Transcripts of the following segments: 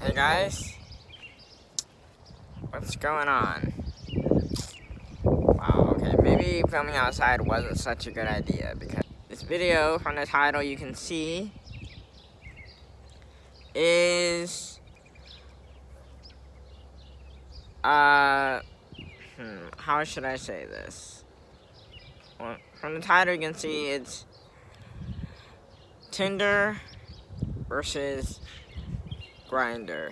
Hey guys, what's going on? Wow, okay, maybe filming outside wasn't such a good idea because this video, from the title you can see, is, how should I say this? Well, from the title you can see it's Tinder versus Grindr.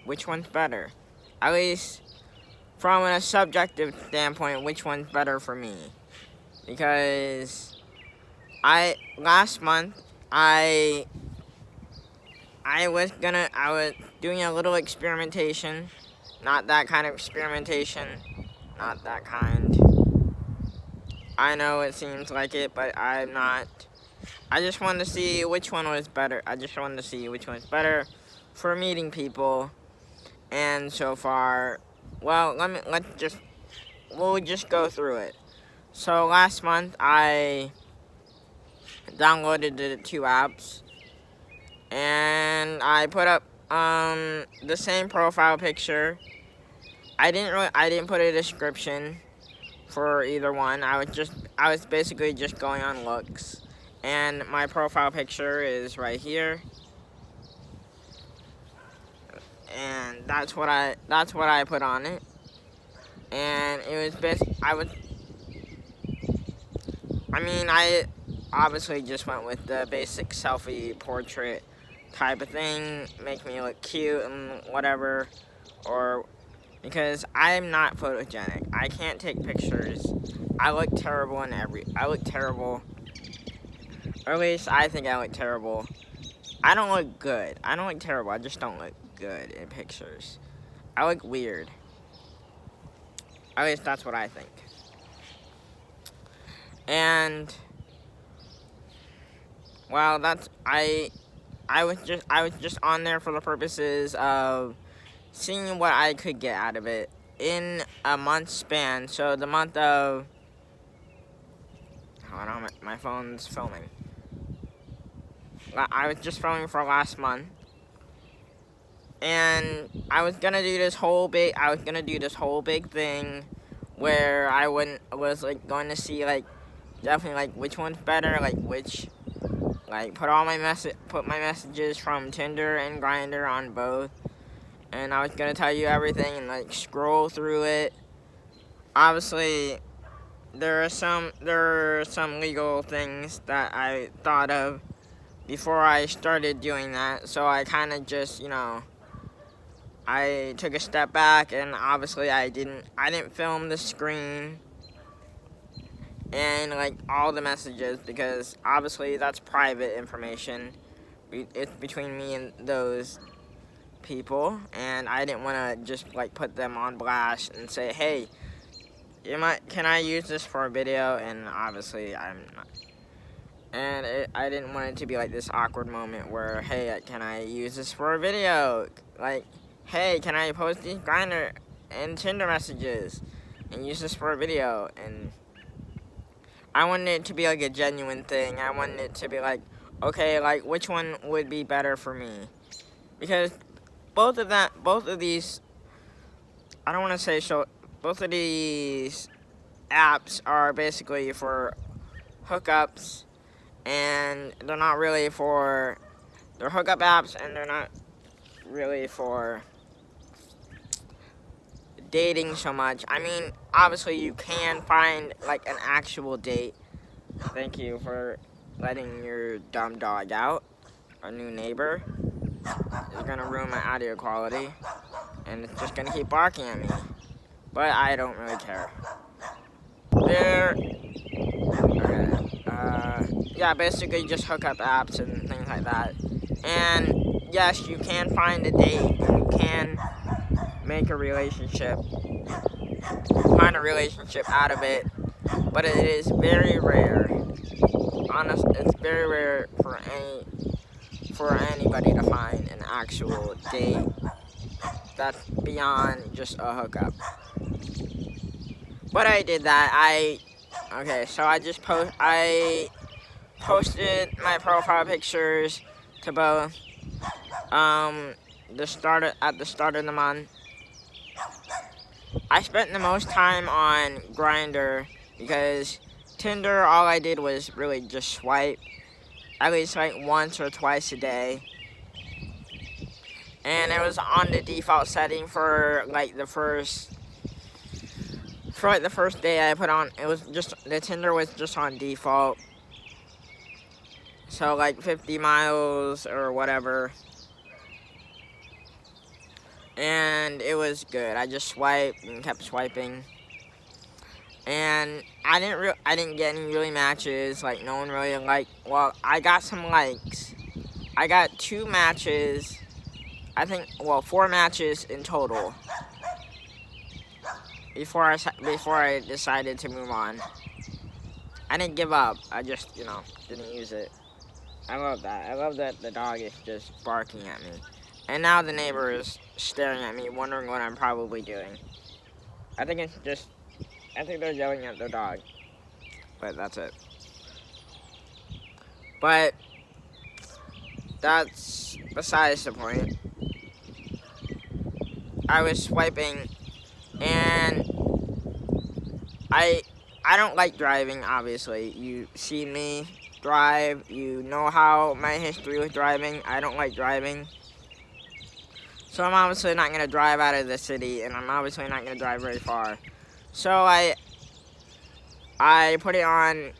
Which one's better? At least from a subjective standpoint, which one's better for me? Because last month I was doing a little experimentation. Not that kind of experimentation. Not that kind. I know it seems like it, but I'm not. I just wanted to see which one was better. I just wanted to see which one's better for meeting people. And so far, well, we'll just go through it. So last month I downloaded the 2 apps and I put up the same profile picture. I didn't put a description for either one. I was basically just going on looks. And my profile picture is right here. And that's what I put on it. And it was I obviously just went with the basic selfie portrait type of thing, make me look cute and whatever, or because I'm not photogenic. I can't take pictures. I look terrible or at least I think I look terrible. I don't look good. I don't look terrible. I just don't look good in pictures. I look weird. At least that's what I think. And well, I was just on there for the purposes of seeing what I could get out of it in a month span. So the month of, hold on, my phone's filming. I was just filming for last month, and I was gonna do this whole big thing where I was like going to see like definitely like which one's better, put my messages from Tinder and Grindr on both, and I was gonna tell you everything and like scroll through it. Obviously, there are some legal things that I thought of before I started doing that, so I kind of just, I took a step back, and obviously I didn't film the screen and like all the messages, because obviously that's private information. It's between me and those people, and I didn't want to just like put them on blast and say, hey, can I use this for a video? And obviously I'm not. And I didn't want it to be like this awkward moment where, hey, can I use this for a video? Like, hey, can I post these Grindr and Tinder messages and use this for a video? And I wanted it to be like a genuine thing. I wanted it to be like, okay, like which one would be better for me? Because both of these, I don't want to say so, both of these apps are basically for hookups. And they're not really they're hookup apps, and they're not really for dating so much. I mean, obviously you can find like an actual date. Thank you for letting your dumb dog out. Our new neighbor is gonna ruin my audio quality, and it's just gonna keep barking at me. But I don't really care. Yeah, basically just hookup apps and things like that. And yes, you can find a date, and you can make a relationship, find a relationship out of it, but it is very rare. It's very rare for anybody to find an actual date that's beyond just a hookup. But I did that. So I posted my profile pictures to both at the start of the month. I spent the most time on Grindr because Tinder, all I did was really just swipe, at least like once or twice a day. And it was on the default setting for like the first day I put on. It was just, the Tinder was just on default. So like 50 miles or whatever. And it was good. I just swiped and kept swiping. And I didn't get any really matches. Like, no one really liked. Well, I got some likes. I got 2 matches. I think, well, 4 matches in total. Before I decided to move on. I didn't give up. I just, didn't use it. I love that. I love that the dog is just barking at me. And now the neighbor is staring at me, wondering what I'm probably doing. I think they're yelling at their dog. But that's it. But that's besides the point. I was swiping, and I don't like driving, obviously. You see me drive, you know how my history with driving. I don't like driving. So I'm obviously not going to drive out of the city, and I'm obviously not going to drive very far. So I put it on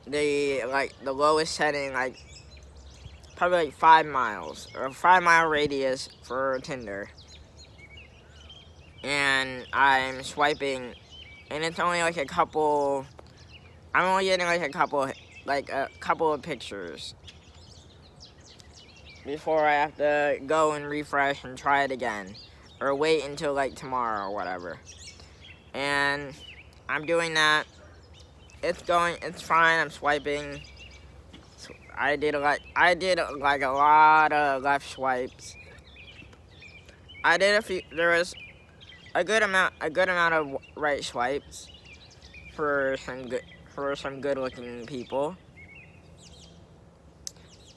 the lowest setting, like probably like 5 miles, or a 5-mile radius for Tinder. And I'm swiping, and it's only like I'm only getting like a couple of pictures before I have to go and refresh and try it again, or wait until like tomorrow or whatever. And I'm doing that. It's fine. I'm swiping. I did like a lot of left swipes. I did a few. There was a good amount of right swipes for some good-looking people.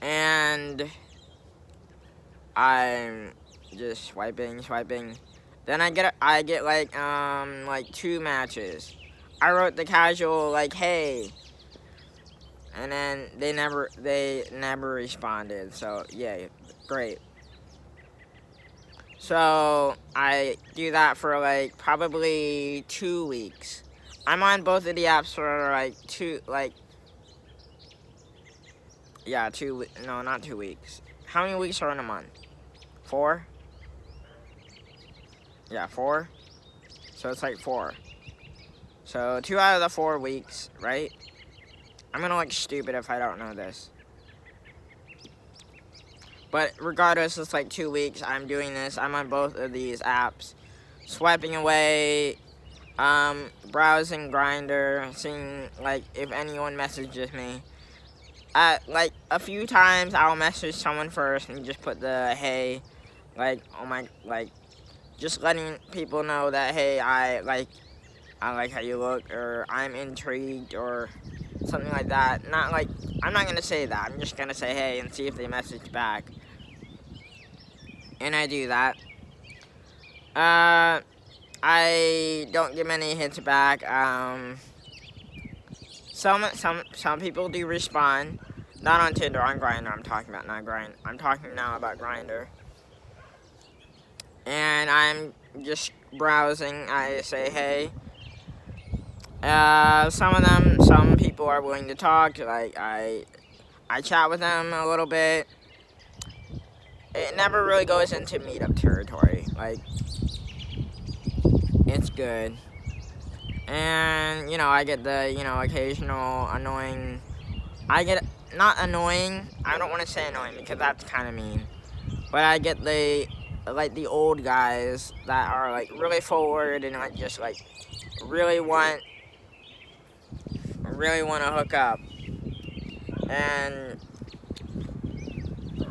And I'm just swiping. Then I get like 2 matches. I wrote the casual like, hey, and then they never responded. So yeah, great. So I do that for like probably 2 weeks. I'm on both of the apps for like 2 no, not 2 weeks. How many weeks are in a month? 4? Yeah, 4. So it's like 4. So 2 out of the 4 weeks, right? I'm gonna look stupid if I don't know this. But regardless, it's like 2 weeks. I'm doing this. I'm on both of these apps, swiping away, browsing Grindr, seeing like if anyone messages me. Like a few times, I'll message someone first and just put the hey, like, oh my, like, just letting people know that hey, I like how you look, or I'm intrigued, or something like that. Not like, I'm not gonna say that. I'm just gonna say hey and see if they message back. And I do that. I don't give many hits back. Some people do respond. Not on Tinder, on Grindr. I'm talking about, not Grindr. I'm talking now about Grindr. And I'm just browsing. I say hey. Some people are willing to talk. Like I chat with them a little bit. It never really goes into meetup territory. Like, it's good. And, I get the, occasional annoying. Not annoying. I don't want to say annoying because that's kind of mean. But I get the old guys that are, like, really forward and, like, just, like, really want to hook up. And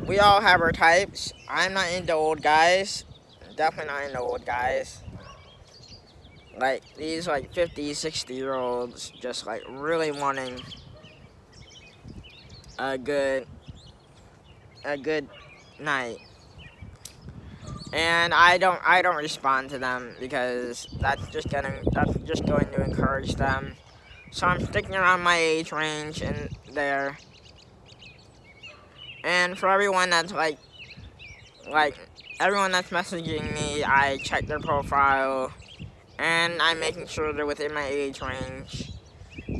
we all have our types. I'm not into old guys. Definitely not into old guys. Like, these, 50, 60-year-olds just, really wanting a good night. And I don't respond to them because that's just going to encourage them. So I'm sticking around my age range and there. And for everyone that's like everyone that's messaging me, I check their profile and I'm making sure they're within my age range.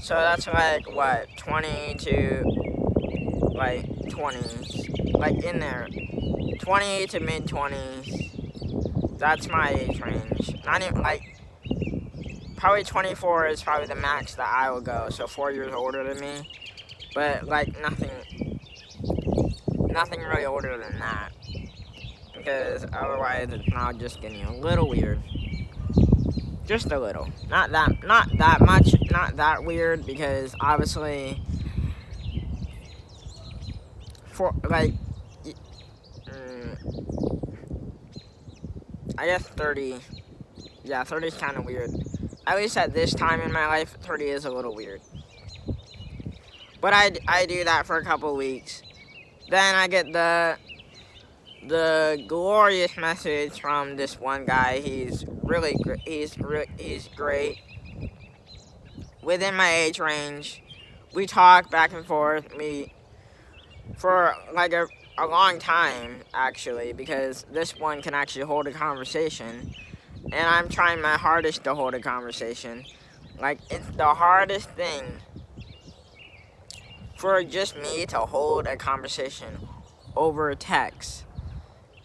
So that's like what, 20 to like 20s, like in there, 20 to mid 20s. That's my age range. Not even like, probably 24 is probably the max that I will go. So 4 years older than me, but like nothing really older than that, because otherwise it's now just getting a little weird. Just a little, not that much, not that weird, because obviously for like I guess 30, yeah, 30 is kind of weird. At least at this time in my life, 30 is a little weird. But I do that for a couple of weeks. Then I get the glorious message from this one guy. He's really he's great. Within my age range. We talk back and forth. For like a long time, actually, because this one can actually hold a conversation. And I'm trying my hardest to hold a conversation. Like, it's the hardest thing for just me to hold a conversation over text.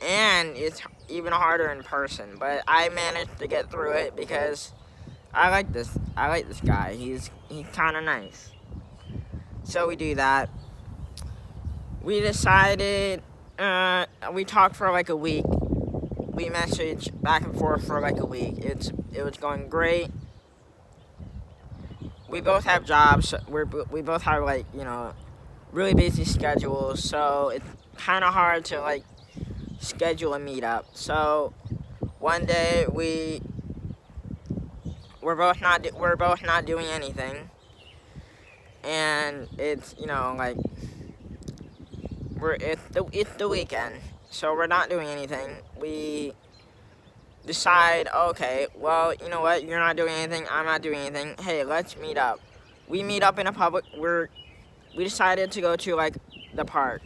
And it's even harder in person. But I managed to get through it because I like this guy. He's kind of nice. So we do that. We decided, we talked for like a week. We messaged back and forth for like a week. It was going great. We both have jobs. We both have like, you know, really busy schedules. So it's kind of hard to like schedule a meetup. So one day we're both not doing anything, and it's, you know, like it's the weekend, so we're not doing anything. We decide, okay, well, you know what, you're not doing anything, I'm not doing anything, hey, let's meet up. We meet up in a public, we decided to go to like the park,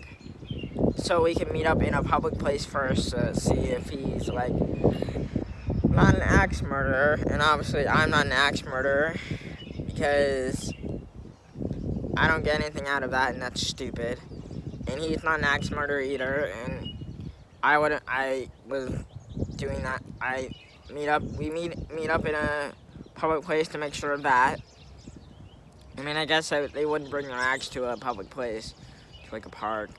so we can meet up in a public place first to see if he's like not an axe murderer. And obviously I'm not an axe murderer, because I don't get anything out of that, and that's stupid. And he's not an axe murderer either, and I was doing that. We meet up in a public place to make sure of that. I mean, I guess they wouldn't bring their axe to a public place, to like a park.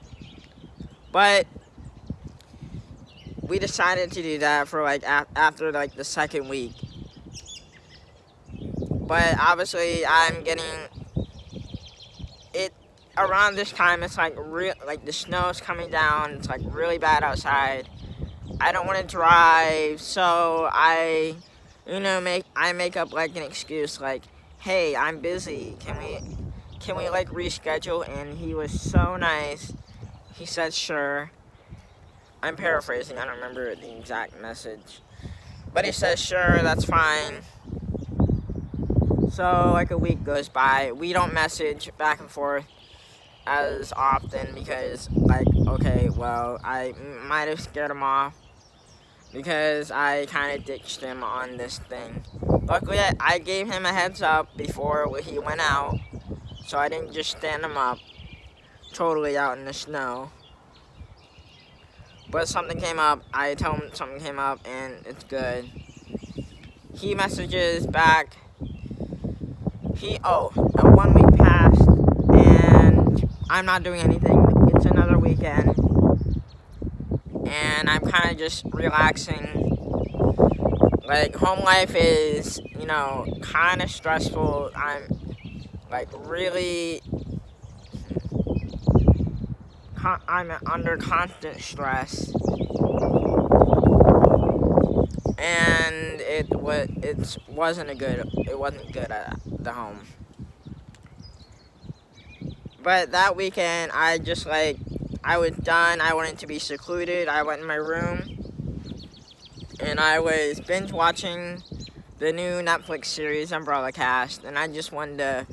But we decided to do that for like after like the second week. But obviously I'm getting it around this time. It's like like the snow's coming down. It's like really bad outside. I don't want to drive, so I make up like an excuse, like, hey, I'm busy. Can we like reschedule? And he was so nice. He said sure. I'm paraphrasing. I don't remember the exact message, but he says sure, that's fine. So like a week goes by. We don't message back and forth as often because, like, okay, well, I might have scared him off because I kind of ditched him on this thing. Luckily, I gave him a heads up before he went out, so I didn't just stand him up totally out in the snow. But something came up. I told him something came up, and it's good. He messages back. A 1 week passed, and I'm not doing anything. It's another weekend, and I'm kind of just relaxing. Like, home life is, you know, kind of stressful. I'm like really, I'm under constant stress, and it wasn't good at the home. But that weekend, I just like I was done. I wanted to be secluded. I went in my room, and I was binge watching the new Netflix series Umbrella Cast, and I just wanted to,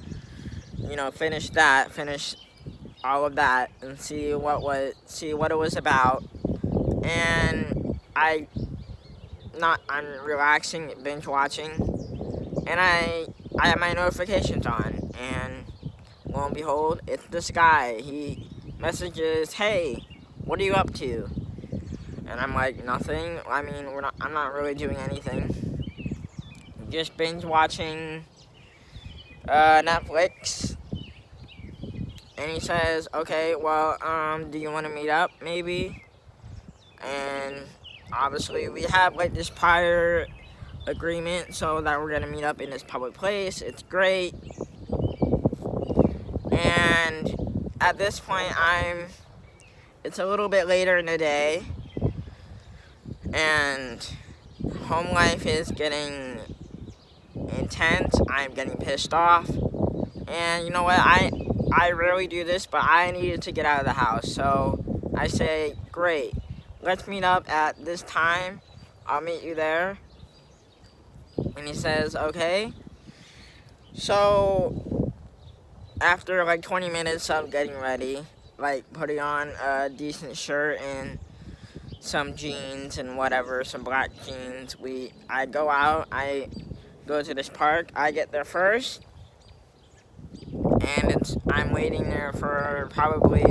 finish all of that, and see what it was about. And I'm relaxing, binge watching, and I have my notifications on, and lo and behold, it's this guy. He messages, "Hey, what are you up to?" And I'm like, "Nothing. I mean, I'm not really doing anything. Just binge watching Netflix." And he says, "Okay, well, do you want to meet up, maybe?" And obviously, we have like this prior agreement so that we're gonna meet up in this public place. It's great. And at this point, it's a little bit later in the day, and home life is getting intense. I'm getting pissed off, and you know what? I rarely do this, but I needed to get out of the house, so I say, "Great, let's meet up at this time. I'll meet you there." And he says, "Okay." So after like 20 minutes of getting ready, like putting on a decent shirt and some jeans and whatever, some black jeans, I go out, I go to this park, I get there first, and I'm waiting there for probably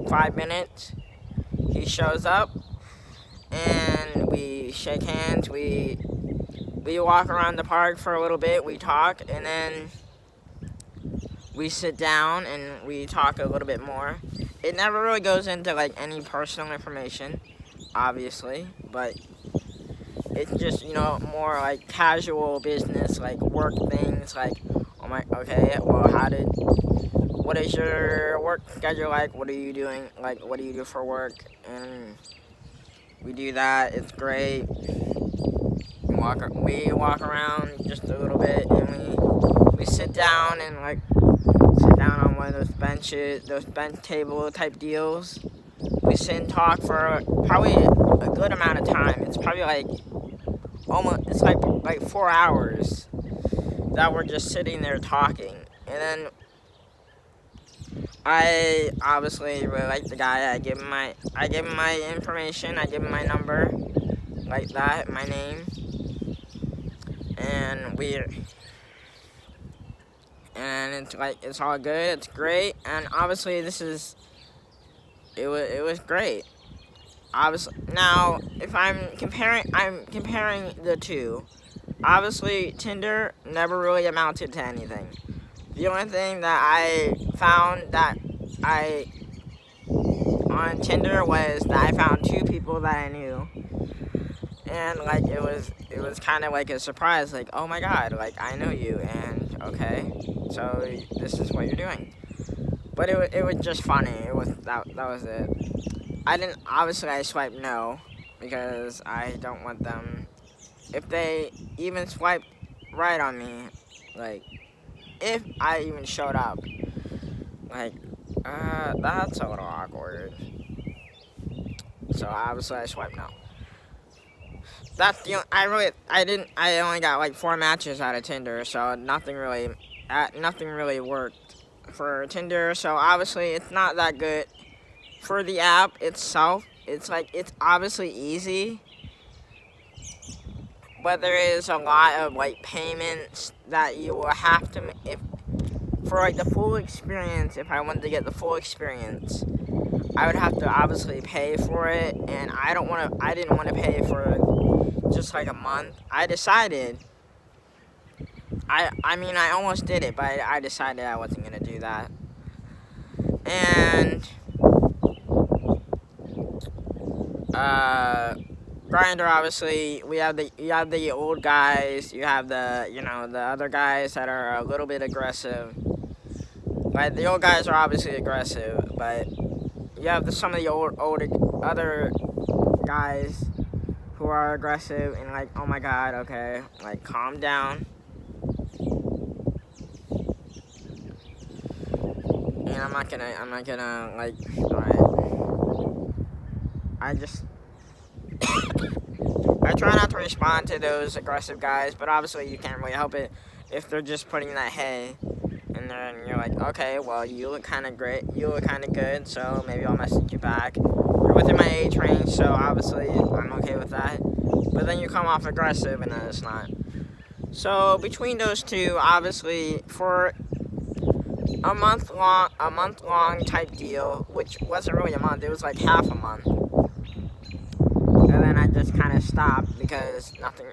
5 minutes. He shows up, and we shake hands, we walk around the park for a little bit, we talk, and then we sit down and we talk a little bit more. It never really goes into like any personal information, obviously, but it's just, more like casual business, like work things, like, okay, well, what is your work schedule like? What are you doing? Like, what do you do for work? And we do that. It's great. We walk around just a little bit, and we sit down and sit down on one of those benches, those bench table type deals. We sit and talk for probably a good amount of time. It's probably it's like 4 hours that we're just sitting there talking. And then I obviously really like the guy. I give him my information. I give him my number, like that, my name, and it's all good. It's great, and obviously it was great. Obviously, now if I'm comparing the two. Obviously, Tinder never really amounted to anything. The only thing that I found on Tinder was that I found 2 people that I knew, and it was kind of like a surprise, like, oh my god, like, I know you, and okay, so this is what you're doing. But it was just funny. That was it. I swiped no, because I don't want them, if they even swipe right on me, like, if I even showed up, like, that's a little awkward. So obviously I swiped no. That's I only got like 4 matches out of Tinder, so nothing really worked for Tinder. So obviously it's not that good. For the app itself, it's obviously easy, but there is a lot of payments that you will have to for the full experience. If I wanted to get the full experience, I would have to obviously pay for it, and I didn't want to pay for just a month. I decided, I almost did it, but I decided I wasn't gonna do that. And Grindr, obviously, you have the old guys, you have the the other guys that are a little bit aggressive. Like, the old guys are obviously aggressive, but you have some of the other guys who are aggressive and oh my god, okay, calm down. mean, I'm not gonna, like, alright. I just, I try not to respond to those aggressive guys, but obviously you can't really help it if they're just putting that hey, and then you're like, okay, well, you look kind of great, you look kind of good, so maybe I'll message you back. You're within my age range, so obviously I'm okay with that. But then you come off aggressive, and then it's not. So between those two, obviously, for a month long type deal, which wasn't really a month, it was like half a month. And then I just kind of stopped because nothing.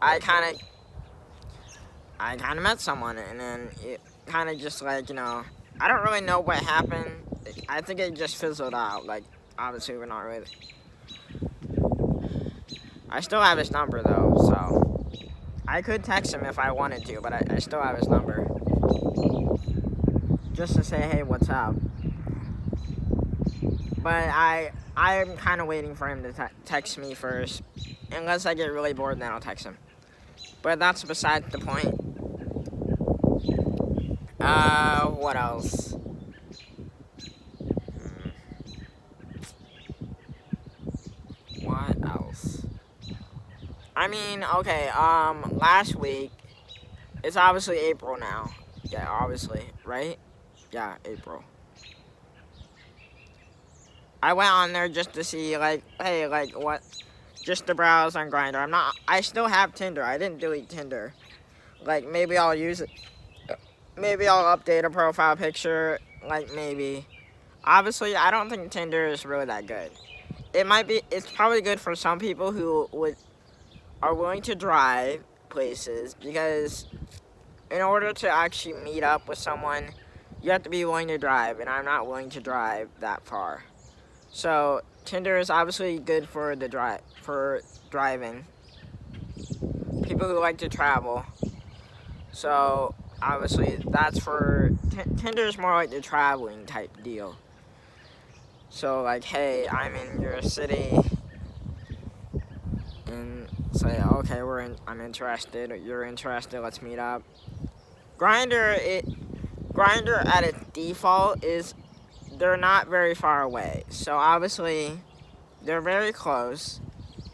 I kind of met someone, and then it kind of just like, you know, I don't really know what happened. I think it just fizzled out. Like, obviously we're not really. I still have his number though, so I could text him if I wanted to, but I still have his number. Just to say, hey, what's up? But I'm kind of waiting for him to text me first. Unless I get really bored, then I'll text him. But that's beside the point. What else? What else? I mean, okay, last week, it's obviously April now. Yeah, obviously, right? Yeah, April. I went on there just to see, like, hey, like, what, just to browse on Grindr. I still have Tinder. I didn't delete Tinder. Like, maybe I'll use it. Maybe I'll update a profile picture, like, maybe. Obviously, I don't think Tinder is really that good. It's probably good for some people who are willing to drive places, because in order to actually meet up with someone, you have to be willing to drive, and I'm not willing to drive that far. So Tinder is obviously good for driving. People who like to travel. So obviously that's for Tinder is more like the traveling type deal. So like, hey, I'm in your city, and say, okay, I'm interested, or you're interested, let's meet up. Grindr at its default is, they're not very far away. So obviously they're very close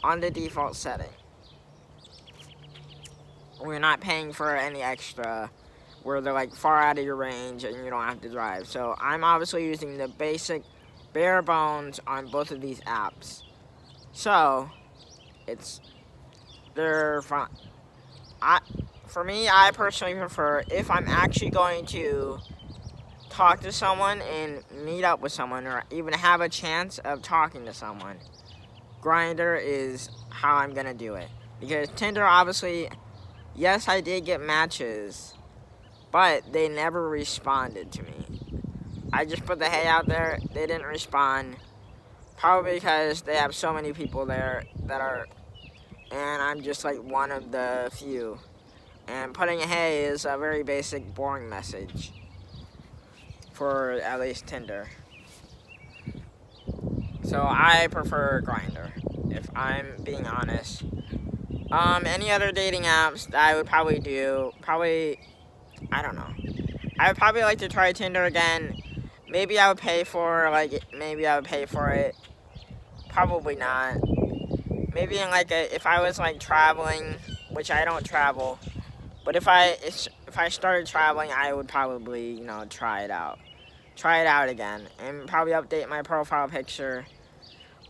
on the default setting. We're not paying for any extra where they're like far out of your range and you don't have to drive. So I'm obviously using the basic bare bones on both of these apps. So they're fine. For me, I personally prefer, if I'm actually going to talk to someone and meet up with someone, or even have a chance of talking to someone, Grindr is how I'm gonna do it. Because Tinder, obviously, yes, I did get matches, but they never responded to me. I just put the hey out there, they didn't respond, probably because they have so many people there and I'm just like one of the few. And putting a hey is a very basic, boring message for at least Tinder. So I prefer Grindr, if I'm being honest. Any other dating apps that I would probably do, I don't know. I would probably like to try Tinder again. Maybe I would pay for it. Probably not. Maybe in if I was like traveling, which I don't travel, but if I started traveling, I would probably, you know, try it out again, and probably update my profile picture.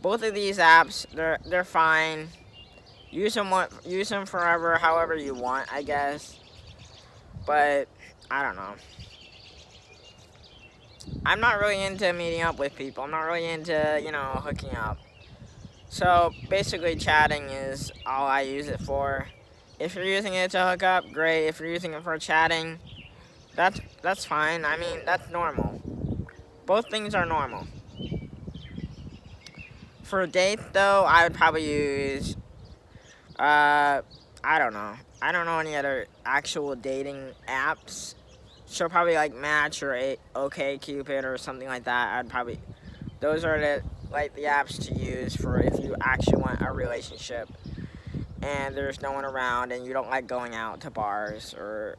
Both of these apps, they're fine. Use them forever, however you want, I guess. But I don't know. I'm not really into meeting up with people. I'm not really into, you know, hooking up. So basically, chatting is all I use it for. If you're using it to hook up, great. If you're using it for chatting, that's fine. I mean, that's normal. Both things are normal. For a date, though, I would probably use, I don't know. I don't know any other actual dating apps. So probably like Match or OkCupid or something like that. Those are the apps to use for if you actually want a relationship and there's no one around and you don't like going out to bars, or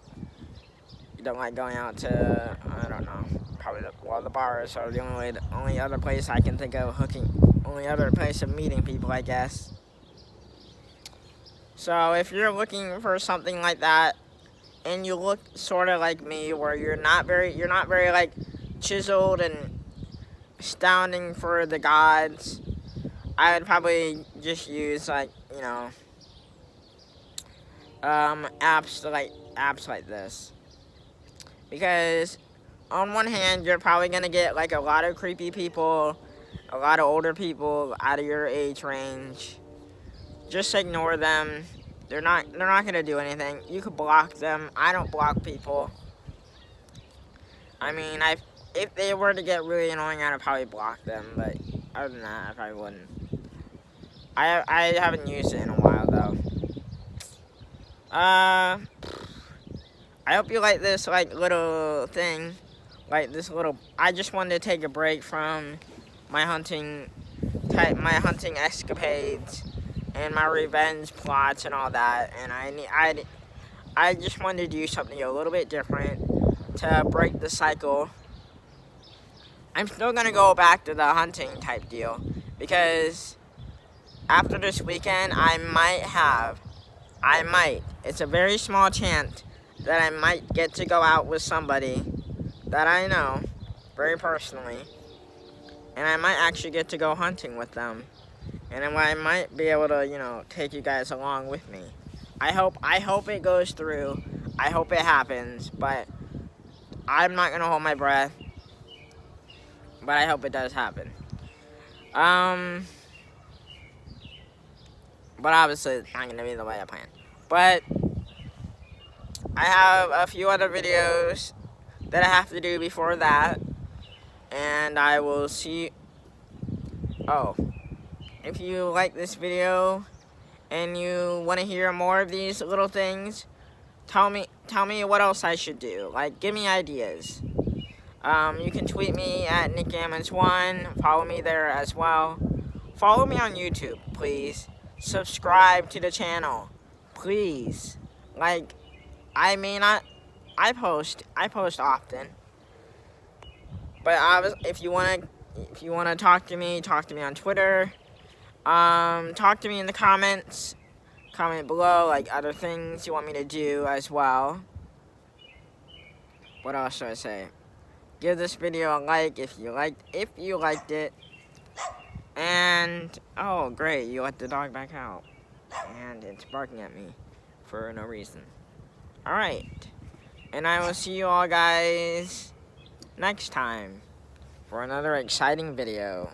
you don't like going out to, I don't know, probably well, the bars are the only other place I can think of only other place of meeting people, I guess. So if you're looking for something like that, and you look sort of like me, where you're not very like chiseled and astounding for the gods, I would probably just use like, you know, apps like this, because on one hand you're probably gonna get like a lot of creepy people, a lot of older people out of your age range. Just ignore them. They're not gonna do anything. You could block them. I don't block people. I mean, if they were to get really annoying, I'd probably block them, but other than that, I probably wouldn't. I haven't used it in a while though. I hope you like this like little thing, like this little. I just wanted to take a break from my hunting escapades and my revenge plots and all that, and I just wanted to do something a little bit different to break the cycle. I'm still gonna go back to the hunting type deal, because after this weekend I might, it's a very small chance that I might get to go out with somebody that I know very personally, and I might actually get to go hunting with them. And then I might be able to, you know, take you guys along with me. I hope it goes through. I hope it happens, but I'm not gonna hold my breath. But I hope it does happen. But obviously it's not gonna be the way I plan. But I have a few other videos that I have to do before that, and I will see. Oh. If you like this video and you want to hear more of these little things, tell me what else I should do. Like, give me ideas. You can tweet me at NickGammons1. Follow me there as well. Follow me on YouTube, please. Subscribe to the channel, please. Like, I post often. But if you wanna talk to me on Twitter. Talk to me in the comments. Comment below, like, other things you want me to do as well. What else should I say? Give this video a like if you liked it. And, oh, great, you let the dog back out. And it's barking at me for no reason. Alright. And I will see you all guys next time for another exciting video.